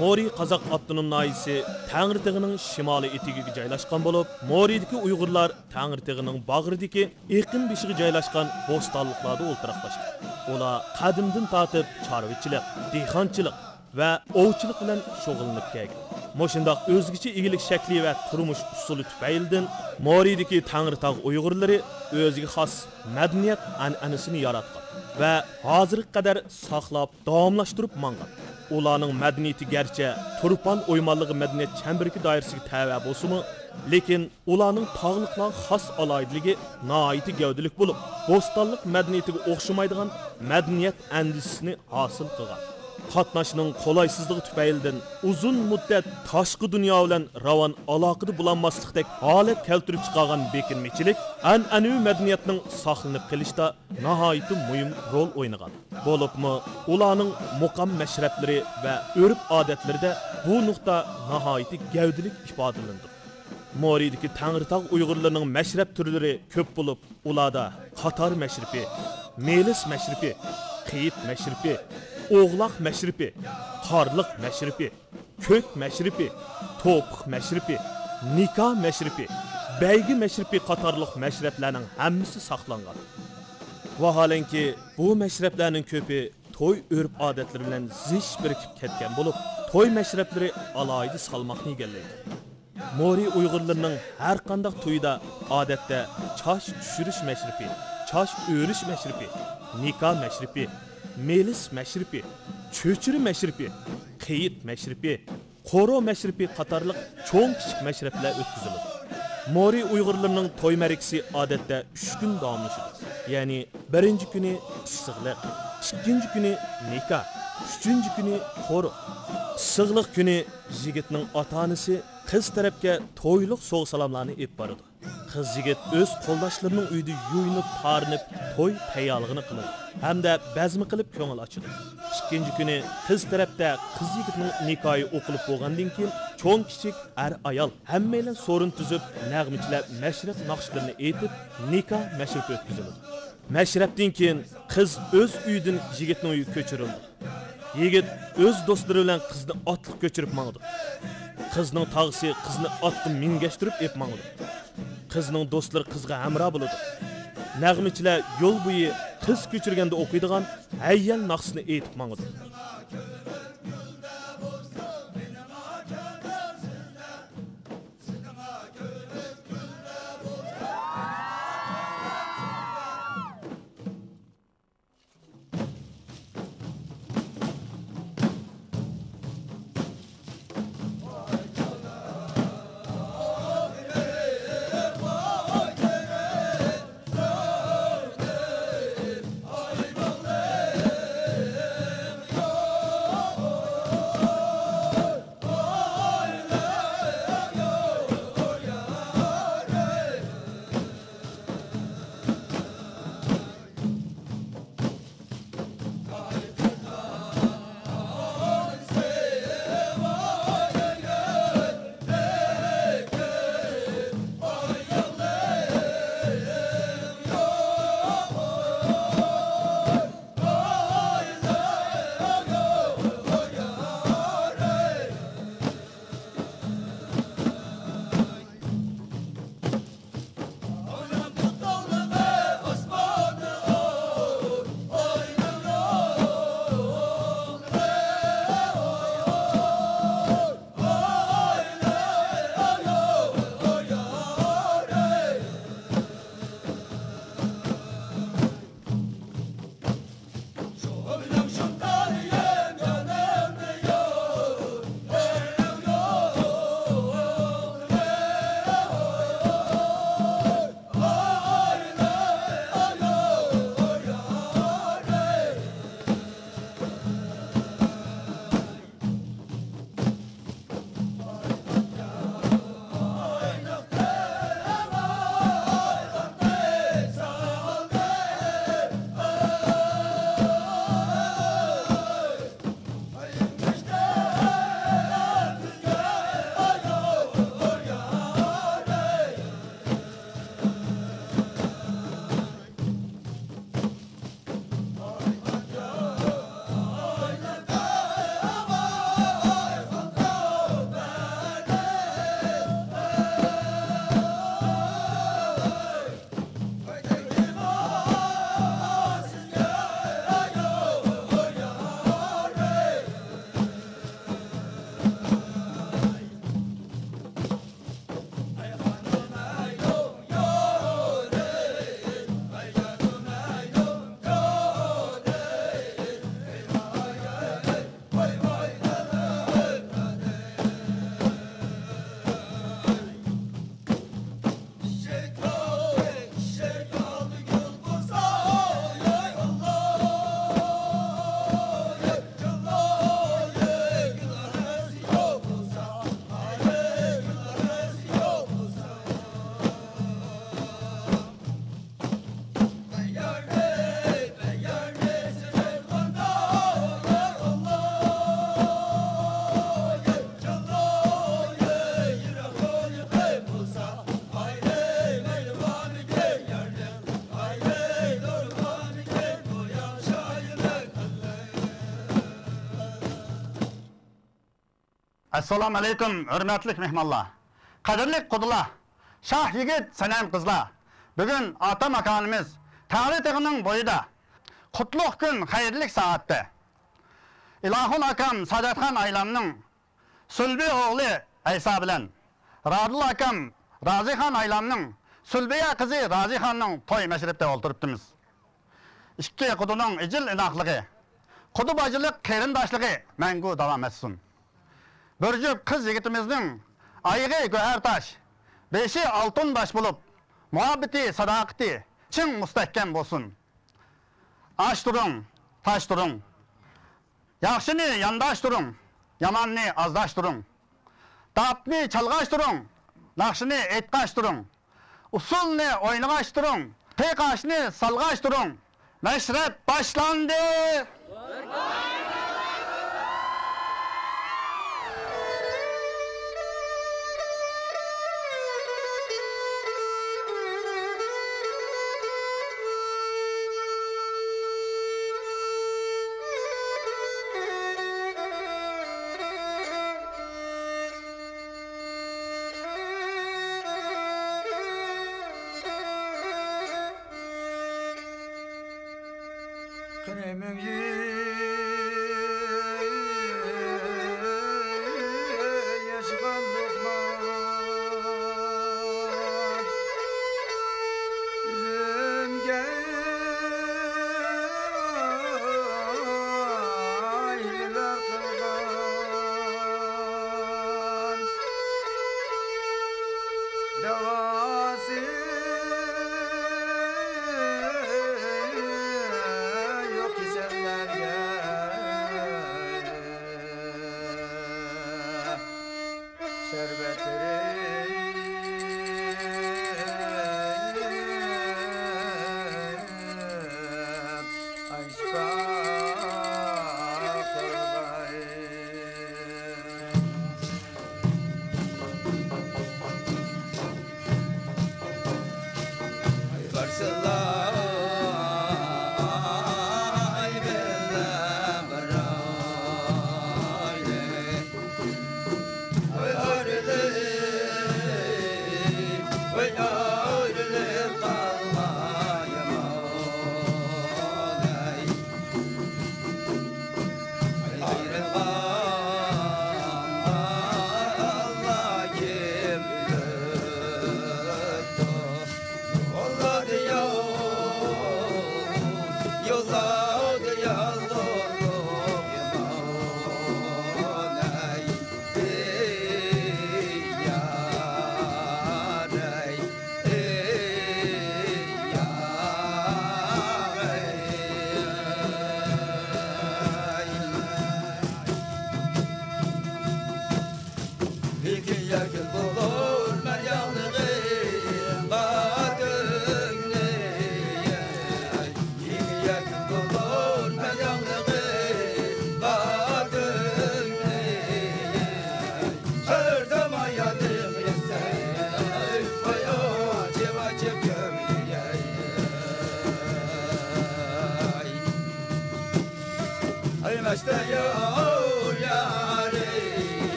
Mori Qazaq Avtonom nahiyesi Tangirtağının şimali etegiga joylashgan bo'lib, Moridagi Uyg'urlar Tangirtağının bag'ridagi eqin beshiga joylashgan bo'stonliqlarda o'ltiraqlashgan. Ular qadimdan tortib chorvachilik, dehqonchilik va ovchilik bilan shug'ullanib kelgan. Moshundaq o'zgacha egilik shakli va turmush usuli tufaylidan Moridagi Tangirtaq Uyg'urlari o'ziga xos madaniyat an'anasini yaratgan va hozirga qadar saqlab davomlashtirib mangan. Ularning madaniyati garchi Turpan o'ymonligi madaniyat chambiriga doirasiga tava bo'lsa-mu, lekin ularning tog'liqlar xos aloydiligi nihoyatda gavdalik bo'lib, bo'stonliq madaniyatiga o'xshamaydigan madaniyat andisini hosil qilgan. Qatnashning qolaysizligi tufaylidan uzun muddat tashqi dunyo bilan ravon aloqada bulanmaslikdek holat keltirib chiqargan bekinmachilik an'anaviy madaniyatning saqlanib qolishda nihoyatda muhim rol o'ynagan. Bo'libmi, ularning muqam mashrablar va urf-odatlarida bu nuqta nihoyatda gavdalik ifodalandi. Moridagi Tangirtaq Uyg'urlarining mashrab turlari ko'p bo'lib, ularda qator mashribi, melis mashribi, qiyit mashribi, Oğlaq məşribi, qarlıq məşribi, kök məşribi, topuq məşribi, nikah məşribi, bəygi məşribi qatarlıq məşrəblərinin həmmisi saxlanğan. Vahalenki bu məşrəblərinin köpü toy örf adətləri ilə ziş birikib ketken bo'lib, toy məşrəbləri alaydı salmaqni egəllaydi. Mori Uyg'urlarning har qanday to'yda odatda chash tushirish məşribi, chash o'rish məşribi, nikah məşribi, melis məşribi, çöçürü məşribi, qiyit məşribi, qoro məşribi qatarlıq çoğun kichik məşriblər ötküzülür. Mori Uyg'urlarning to'y mərikisi odatda 3 kun davomlashadi. Ya'ni birinchi kuni issiqlik, ikkinchi kuni nikah, uchinchi kuni qoro. Issiqlik kuni yigitning ota-onasi qiz tarafga to'yliq so'g' salomlarni ep boradi. Qiz yigit o'z qo'ldoshlarining uyida yuyinib, tarinib, to'y tayyorligini qiladi. Hamda bazmi qilib ko'ngil ochadi. Ikkinchi kuni qiz tarafda qiz yigitning nikohi o'qilib bo'lgandan keyin cho'ng kichik ayol hammalar so'rin tuzib, nag'michilar mashrab naqshlarini aytib, nikoh mashribi o'tkaziladi. Mashrabdan keyin qiz o'z uyidan yigitning uyiga ko'chirildi. Yigit o'z do'stlari bilan qizni otliq ko'chirib mangdi. Qizning tog'isi qizni otga mingashtirib ep mangdi. Qizning do'stlari qizga hamro bo'ladi. Nag'michilar yo'l bo'yi qiz ko'chirganda o'qiydigan hayyal naqsni aytib mangdi. Assalamu alaykum, hürmetlik mehmanlar. Kadirlik kudular, şah yigit senem kızlar. Bugün ata makanımız Tağrı Tığı'nın boyuda. Kutluk gün, hayırlık saatte. İlahun akam Sadatxan Aylan'ın Sülbi oğlu Aysa bilen, Radul akam Razixan Aylan'ın Sülbiye kızı Razixan'ın toy meşripte oturuptimiz. İki kudunun icil inaklığı, kudu bacılık kerindaşlığı mengu devam etsin. Börcük kız yigitimizin ayığı göhertaş, beşi altın taş bulup, muhabbeti, sadakati çın müstehkem olsun. Aş durun, taş durun. Yaxşını yandaş durun, yamanını azdaş durun. Dapni çalgaş durun, nakşını etkaş durun. Usulni oynagaş durun, pekaşını salgaş durun. Meşrep başlandı.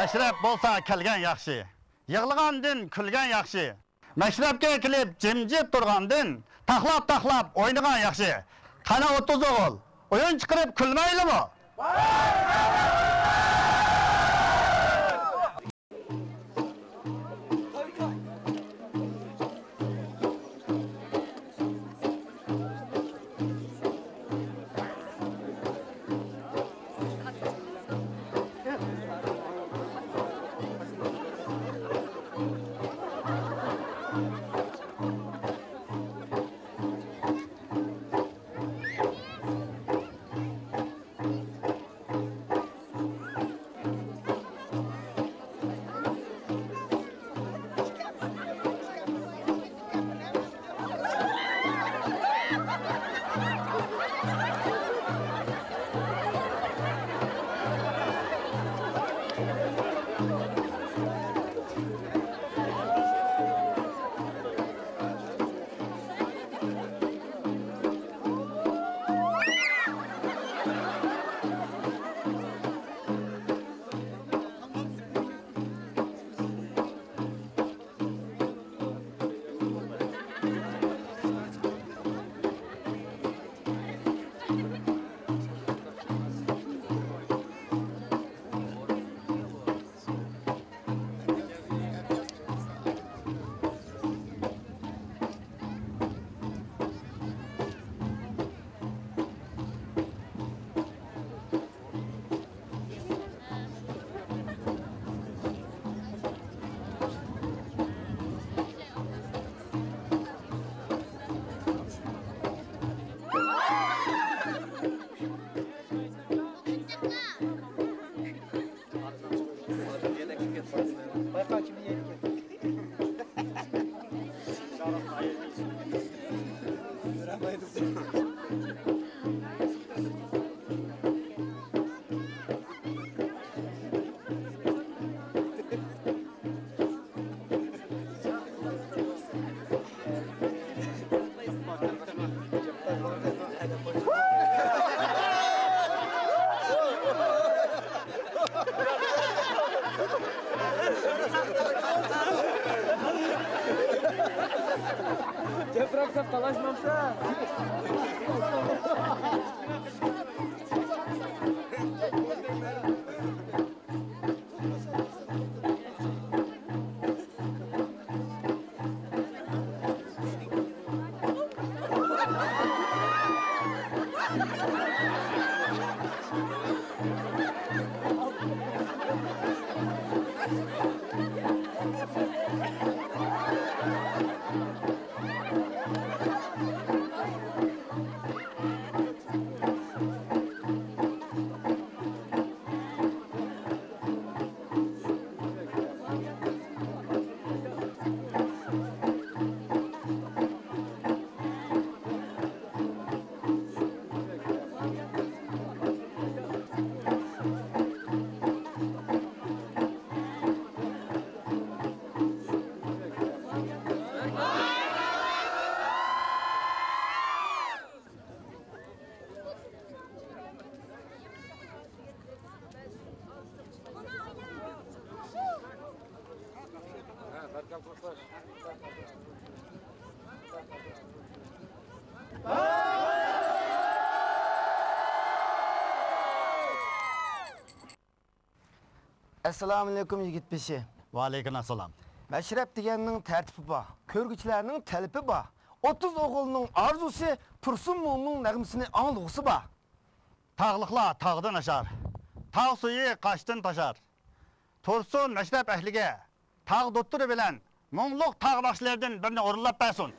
Meşrep bolsa kelgen yaxşı. Yığılgandın külgen yaxşı. Meşrepke kilip jimjit turgandın taxlap oynagan yaxşı. Qana 30 oğul. Oyun çıkarıp külmeyli mi? Talaşıp talaşmamsa. Assalamu alaikum yigit beşi. Va alaykum assalam. Meşrep degeninin tertibi ba, körgüçlerinin telipi ba. 30 oğulunun arzusu, Tursun Mum'un nəğmisini anlıqsı ba. Tağlıqlar tağdan aşar. Tağ suyu qaşdan taşar. Tursun Meşrep əhlige tağ dotturu bilen Monluq tağdaşlardan birini orulap bəsun.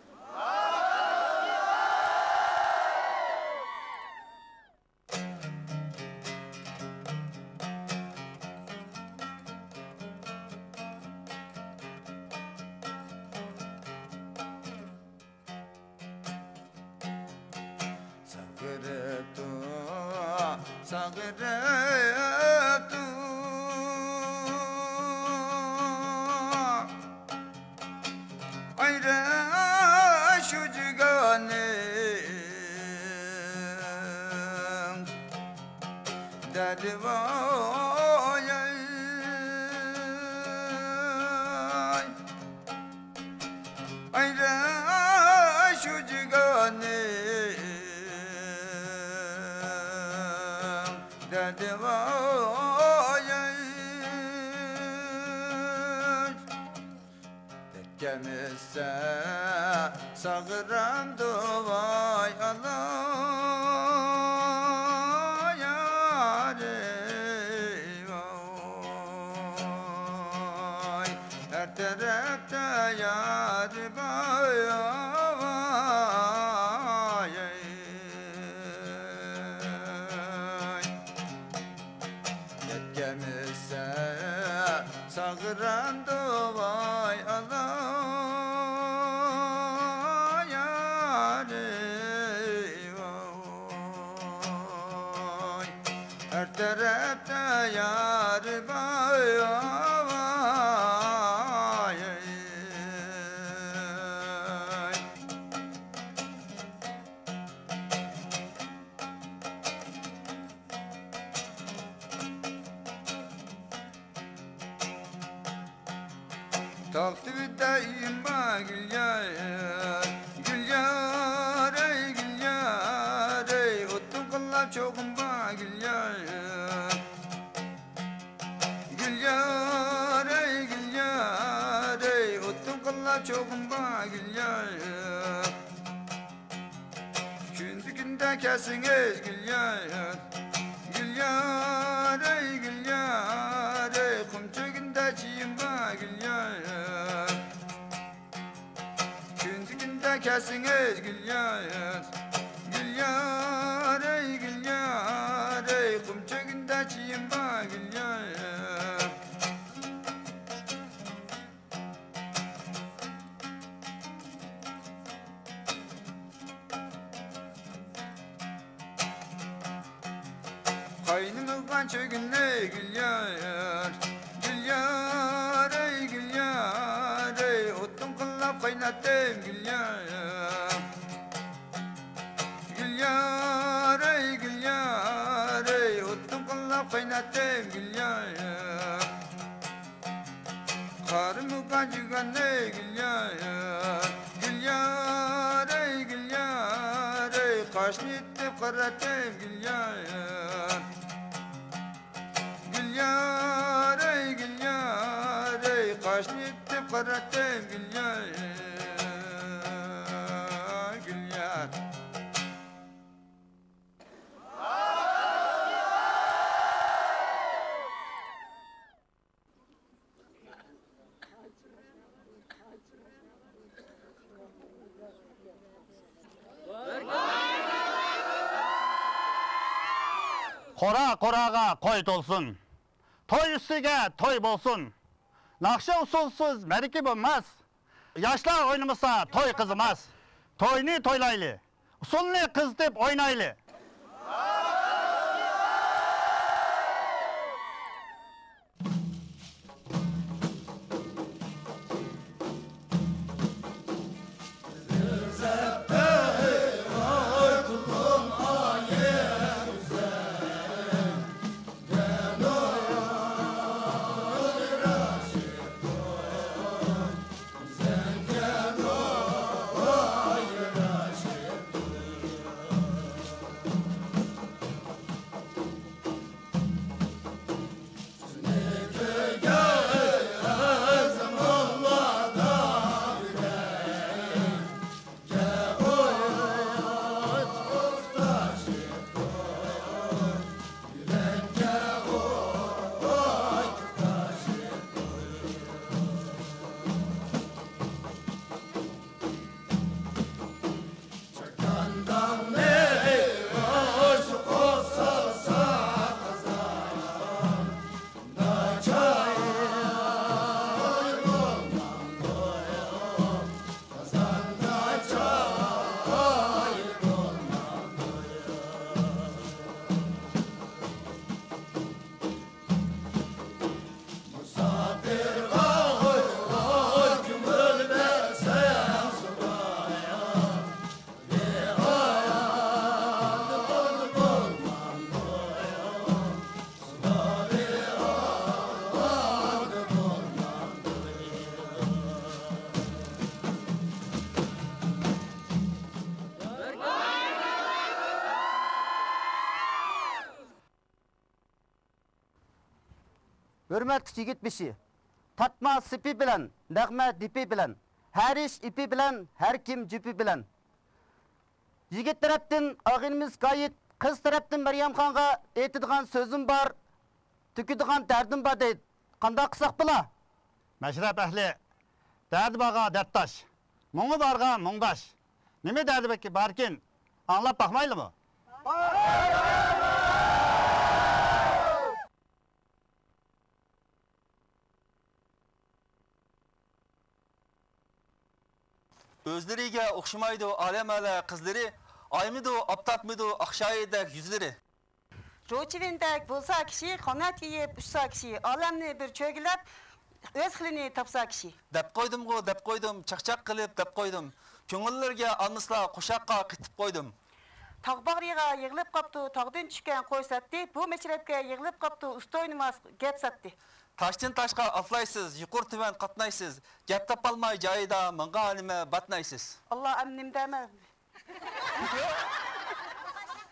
Kesiniz Gülyar, Gülyar ey Gülyar ey kumçugunda çiğimba Gülyar. Kündükünde kesiniz Gülyar, Gülyar ey Gülyar ey kumçugunda çiğimba Gülyar. Kaynımızdan çögünle Gülyar, Gülyar ey Gülyar ey otun kıllap kaynattım Gülyar. Gülyar ey Gülyar ey otun kıllap kaynattım Gülyar. Karımı kancıgan ey Gülyar, Gülyar ey kaşını itip karatem gül yar. Gül yar ey gül yar ey kaşını itip karatem gül yar. Gül yar. Qora qo'y to'lsin. To'y ustiga to'y bo'lsin. Naqsha usulsiz marika bo'lmas. Yoshlar o'ynamasa to'y qizimas. To'yni to'ylayli. Usulni qiz deb o'ynayli. Hürmetli yigit bişi, tatma sipi bilen, nägme dipi bilen, her iş ipi bilen, her kim cüpi bilen. Yigit taraftan ağinimiz gayet, kız taraftan Meryem Xan'a etadigan sözüm var, tüküdigan derdim var deydi. Qanday qilsak bula? Meşrep ehli, derdi bağa derttaş, muңu barga muңdaş. Nime derdi barkin, anlap bakmaylı mı? Özleriga o'xshamaydi alem qizlari, aymidi, aptatmidi, aqshayidek yuzlari. Rochivindek bo'lsa kishi, qonat yeyib ushsa kishi, olamni bir cho'gilab, o'z xilini topsa kishi. Deb qo'ydim, chaqchaq qilib deb qo'ydim. Ko'ngillarga almisla qo'shaqqa qitib qo'ydim. Tog' bag'riga yig'ilib qopdi, tog'dan tushgan qo'y satdi, bu meçrepga yig'ilib qopdi, ustoynimas gap satdi. Taşdan taşqa atlaysiz, yuqur tuvan qatnaysiz. Gap topolmay joyida menga nima batnaysiz. Allah amnim dema.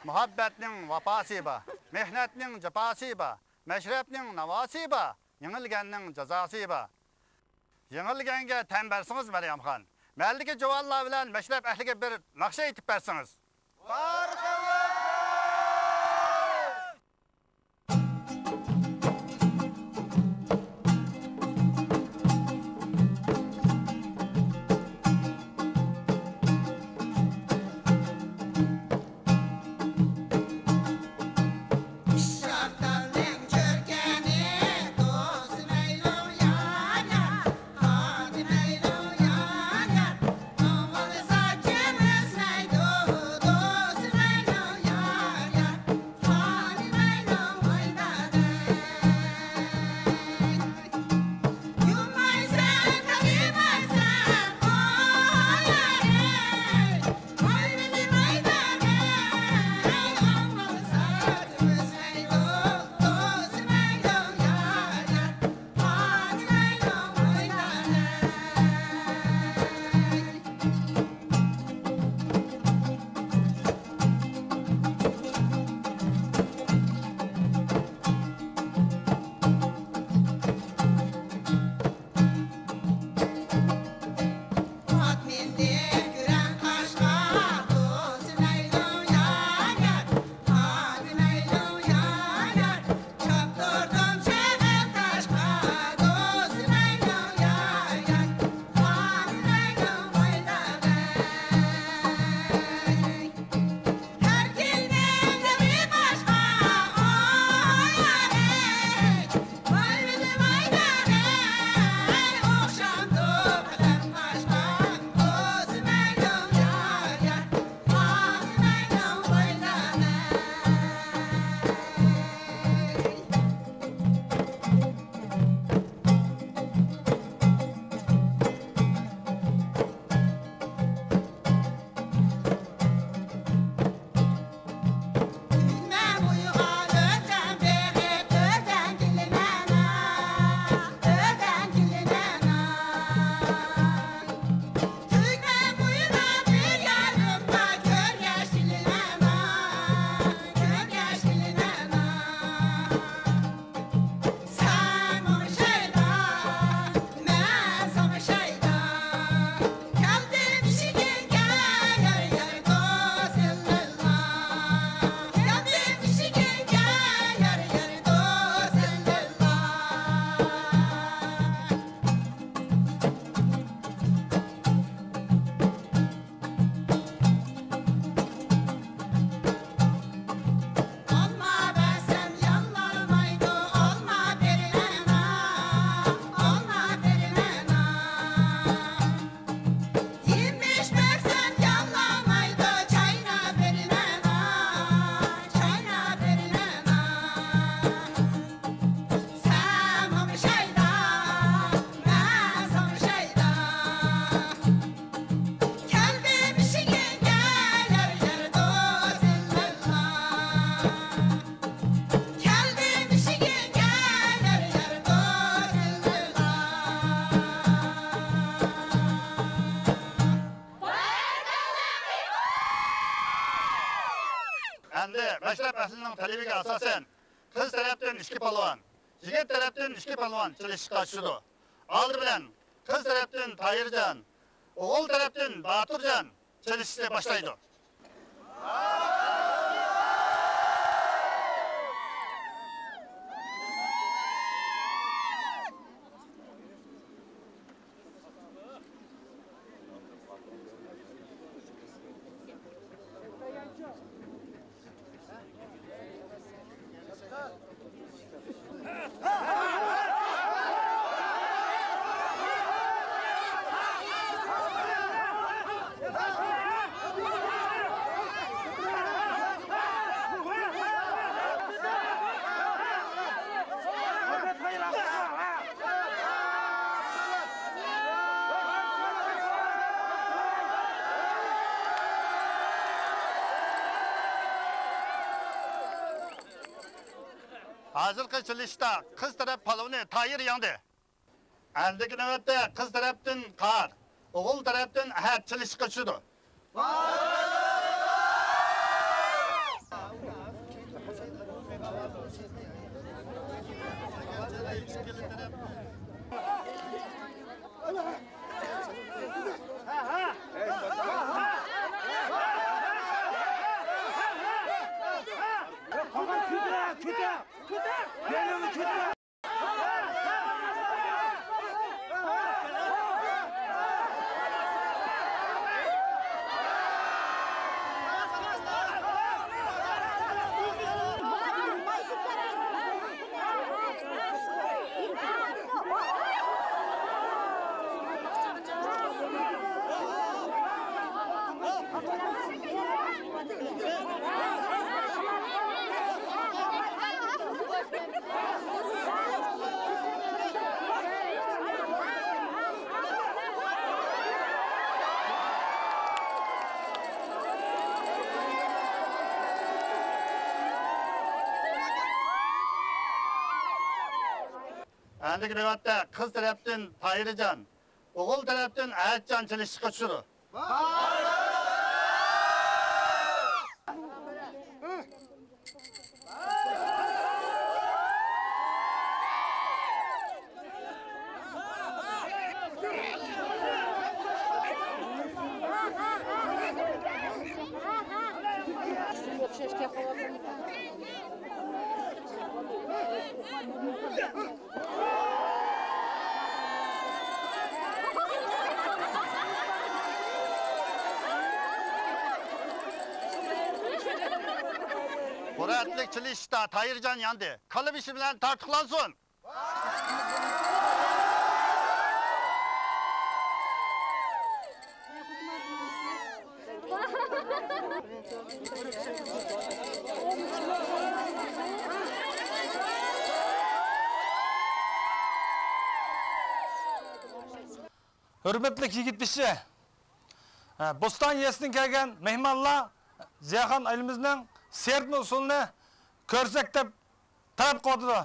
Muhabbetning vafası ba, mehnatning jafası ba, meşrepning navası ba, yengilgenning jazası ba. Yengilgenge tembersiniz Meryem Xan. Meldiki jovanlar bilen meşrep ehliga bir naqsha aytib bersiniz. Dost ahlining talebiga asosan qiz tarafdan 2 palvon, yigit tarafdan 2 palvon chilishga tushdi. Oldi bilan qiz tarafdan Tayirjon, o'g'il tarafdan Baturjon chilishni boshlaydi. Hozirgi chilishda qiz taraf palovni Tayir yangdi. Andagi navbatda qiz tarafdan Qar, o'g'il tarafdan Ahad chilishga tushdi. Andagi navbatda qiz tarafdan Tayirjon, o'g'il tarafdan Ahadjon chilishga tushdi. Muratlik chilishda Tayirjon yandi. Qalb ishi bilan tartiqlansin. Hürmetlik yigit bishi. Bostan yesidan kelgan mehmonlar Ziyaxon ailimizning sertma usulini ko'rsak deb talab qildi.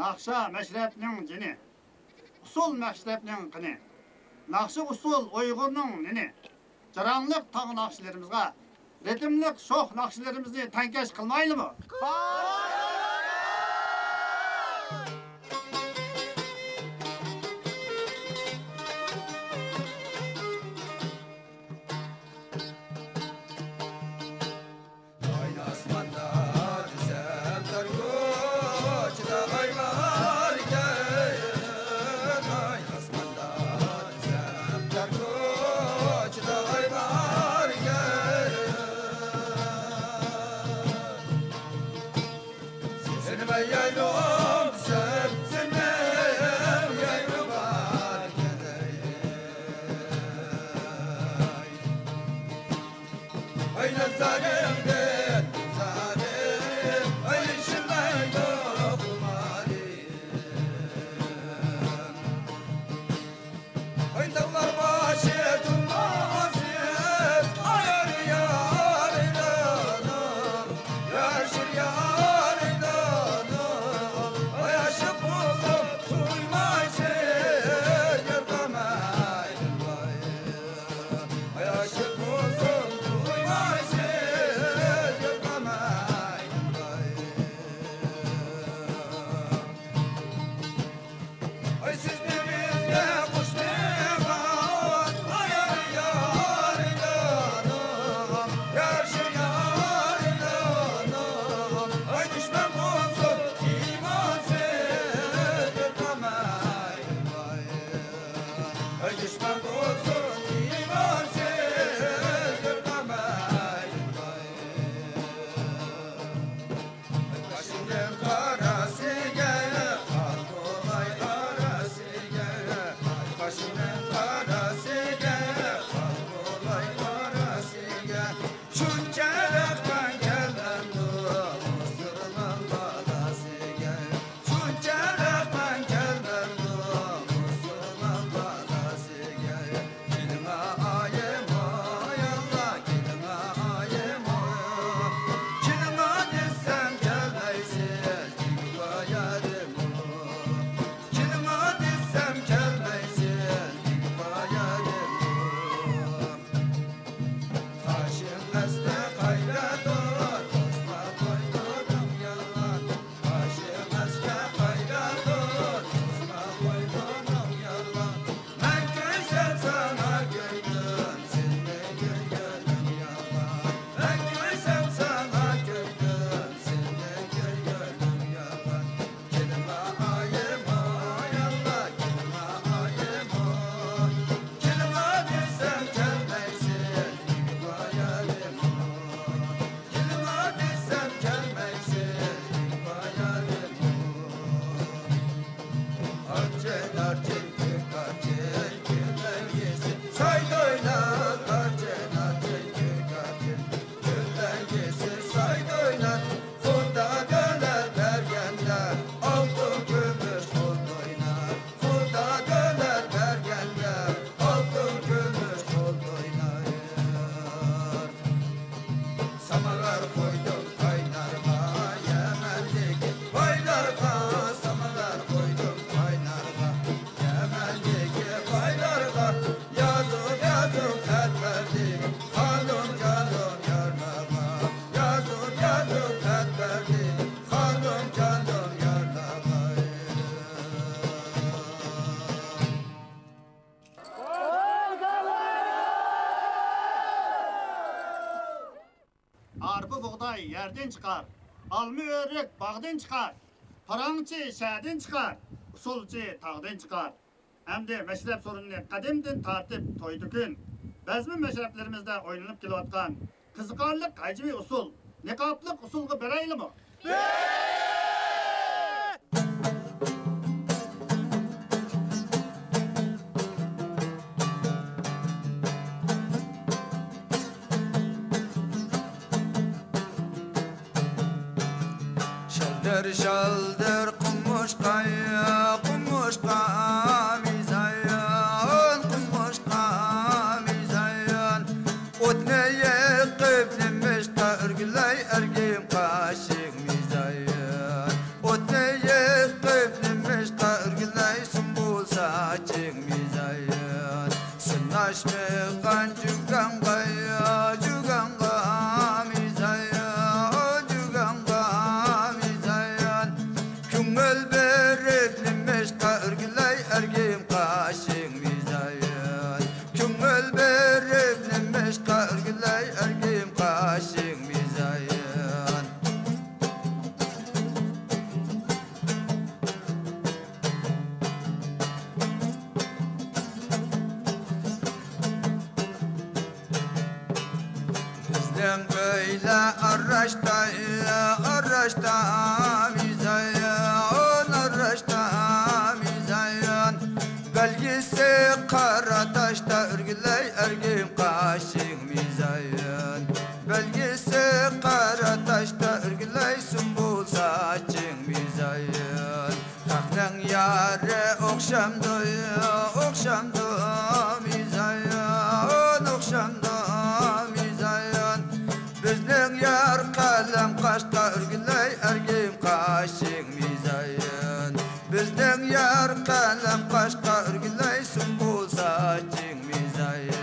Nakşa meşrepinin cini, usul meşrepinin qini, nakşı usul Uygur'un nini, Caranlık tağ nakşilerimizga, ritimlik şoh nakşilerimizni tenkeş kılmaylı mı? Arpa buğday yerden çıkar, alma örük bağdan çıkar, parangçı şəhərdən çıkar, usulçı tağdan çıkar. Hem de meşrep sorununu kadimden tartıp toydu gün. Bezmi meşreplerimizde oynanıp kilovatkan kızıkarlık kaycı usul, nikaplık usulgu bereyli mi? Şaldır kumuşkaya, kumuşka mizayan, kumuşka mizayan. Otneye kıblimişta örgülay ergim kaşık mizayan. Otneye kıblimişta Belgisi kara taşta örgüley ergin kaşık mizayan. Belgisi kara taşta örgüley sümbül saçın mizayan. Kaknen yare okşamdı mizayan, okşamdı mizayan. Bizden yar kalem kaşta örgüley ergin kaşık mizayan. Bizden yar kalem kaşka örgüley sümbül saçın mizayan.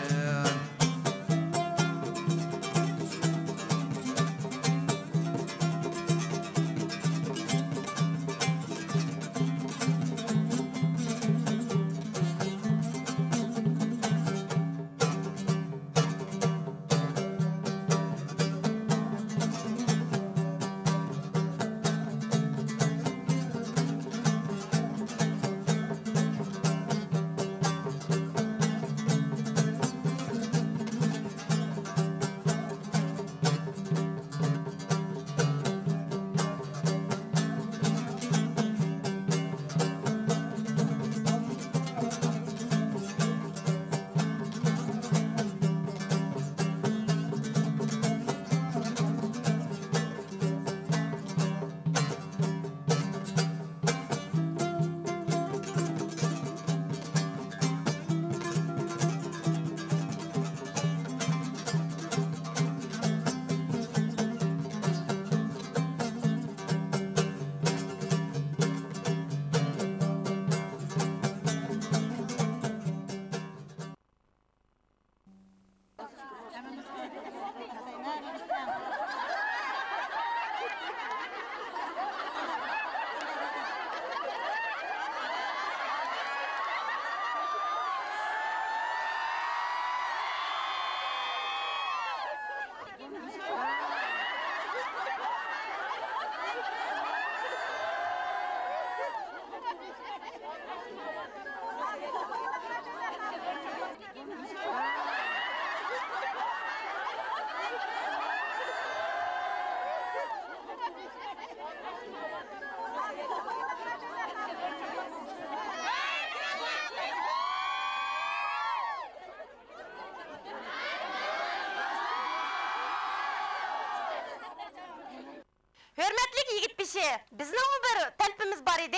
Hürmetlik yigit bişi, bizning bir talpimiz bor edi.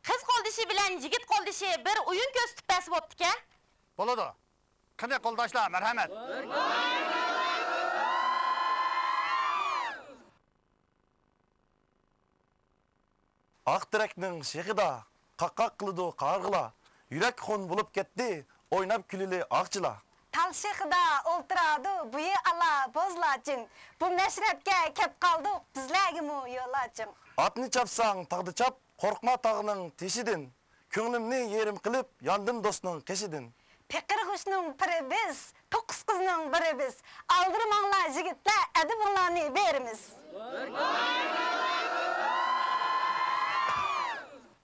Qiz qo'ldishi bilan yigit qo'ldishi bir o'yin ko'z tuppasi bo'pti-ka? Bo'ladi. Qani qo'ldoshlar, marhamat. Aq direkning shexida qaqqaq qildi qarg'ila. Yurak xon bo'lib ketdi, o'ynab kulili aqchila. Talshixida o'ltiradi, buyi ala bozlachin. Bu mashrabga kep qoldik, bizlarga yo'lachin. Atni chapsang tag'di chap, qo'rqma tag'ning teshidin. Ko'nglimni yerim qilib, yandim do'stning qeshidin. Pekir xushning piri biz, to'qqiz qizning biri biz. Aldırmanglar yigitlar, adibinglarni berimiz.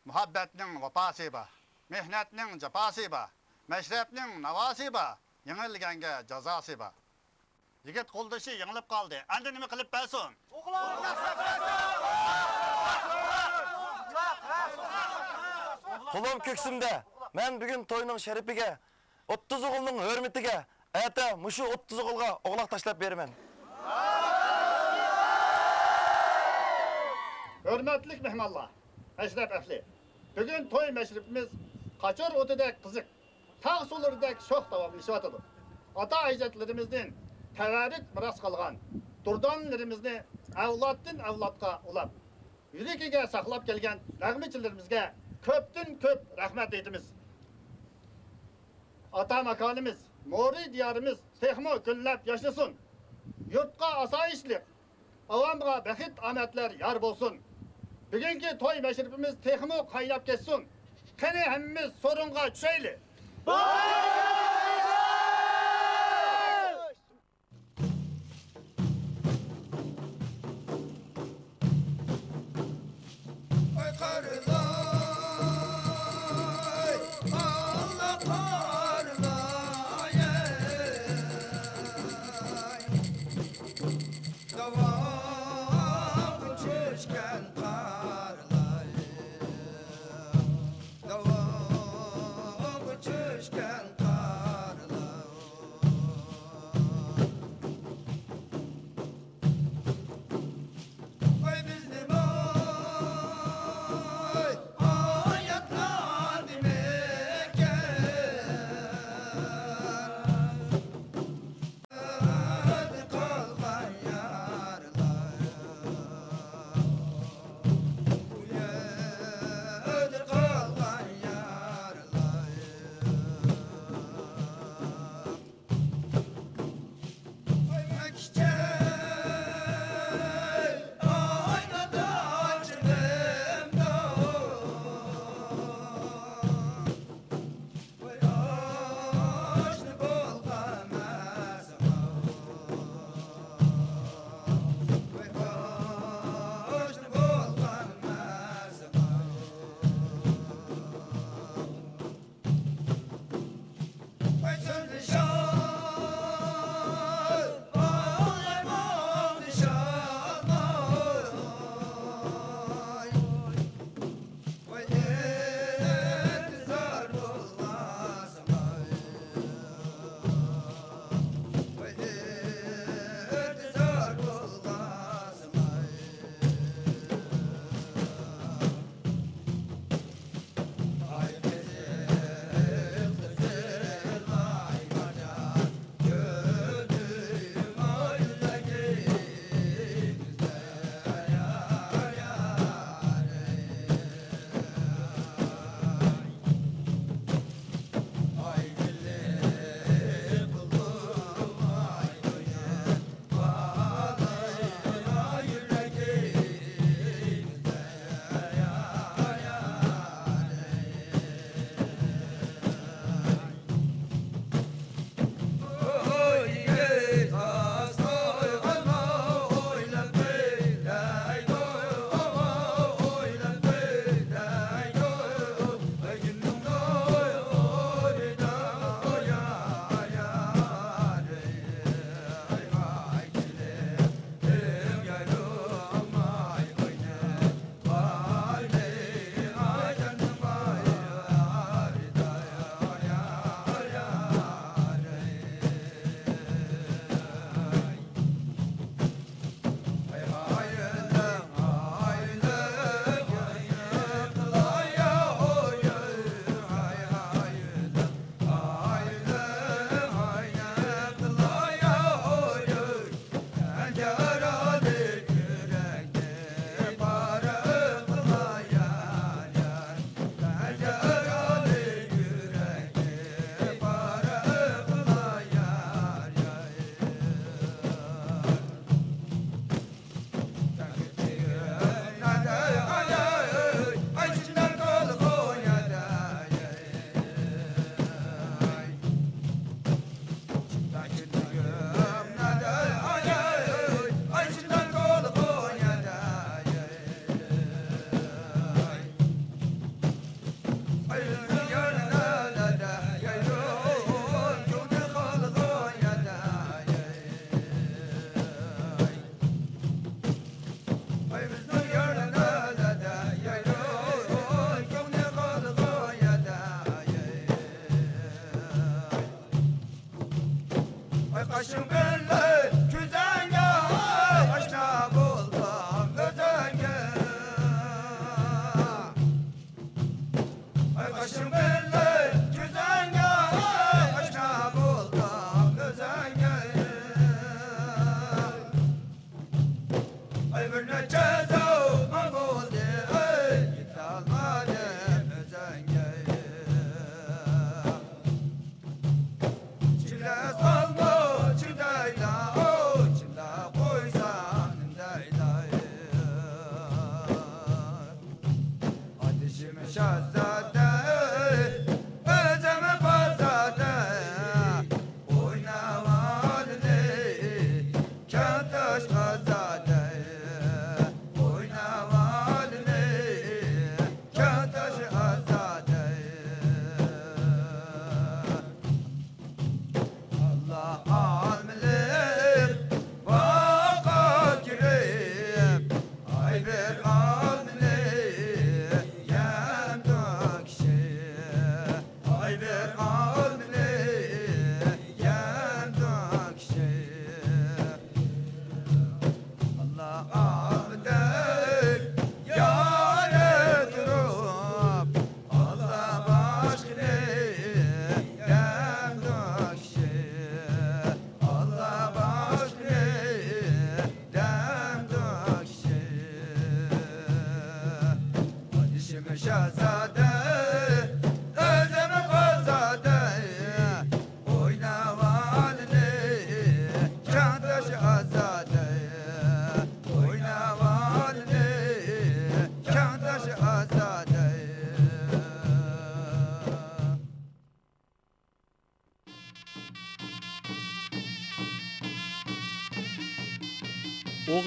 Muhabbetning vafası ba, mehnatning jafası ba, mashrabning navası ba, yengilganga jazası ba. Yigit qo'ldoshi yengilib qoldi. Endi nima qilib bersin? Qo'lim ko'ksimda, men bugun to'yning sharifiga, 30 o'g'ilning hurmatiga, ata mushu 30 o'g'ilga o'g'loq tashlab beraman. Hürmetlik mehmanlar, Eşref ehli. Bugün toy meşrifimiz kaçır otudek kızık, tağ sulardek şox davamlaşıvatıdır. Ata ecdadlarimizden tevarik miras kalgan, durdanlarimizni avlatdan avlatga ulab, yurigiga saqlab kelgan rag'michilarimizga ko'pdan ko'p rahmat aytamiz. Ata makonimiz, Mo'ri diyorimiz texmo kunlab yashnasin. Yurtga asoyishlik, avamga baxit omadlar yor bo'lsin. Bugungi to'y mashrifimiz texmo qaynab ketsin. Qani hammamiz sorunga tushaylik.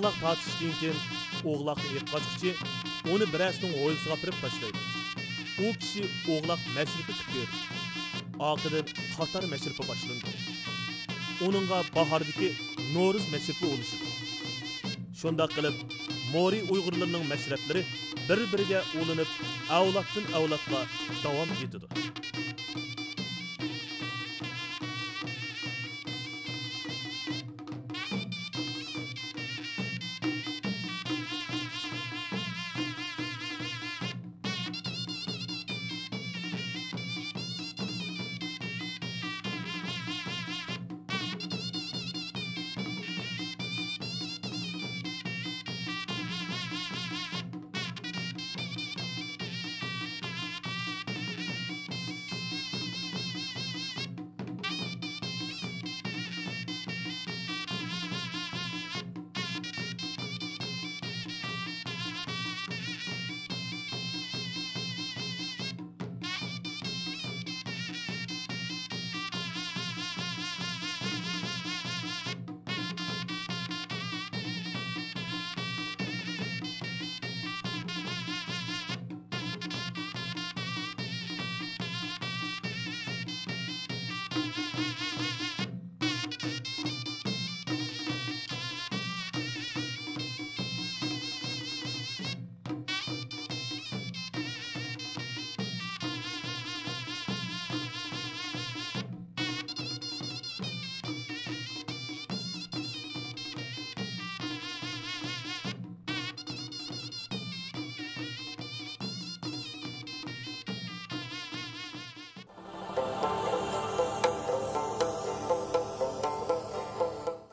Şundaq tartışdan keyin oğlaqni ep qaçqıcı onu birəsinin hoyilsiga apirib tashlaydi. O kishi oğlaq məşrifi qilib Aqıdan qatar məşrifi başlandı. Onunğa bahardakı Noruz məşrifi oluşdu. Şundaq qilib Mori Uyg'urlarning məşrəfləri bir-biriga ulanib, avloddan avlodga davom etdi.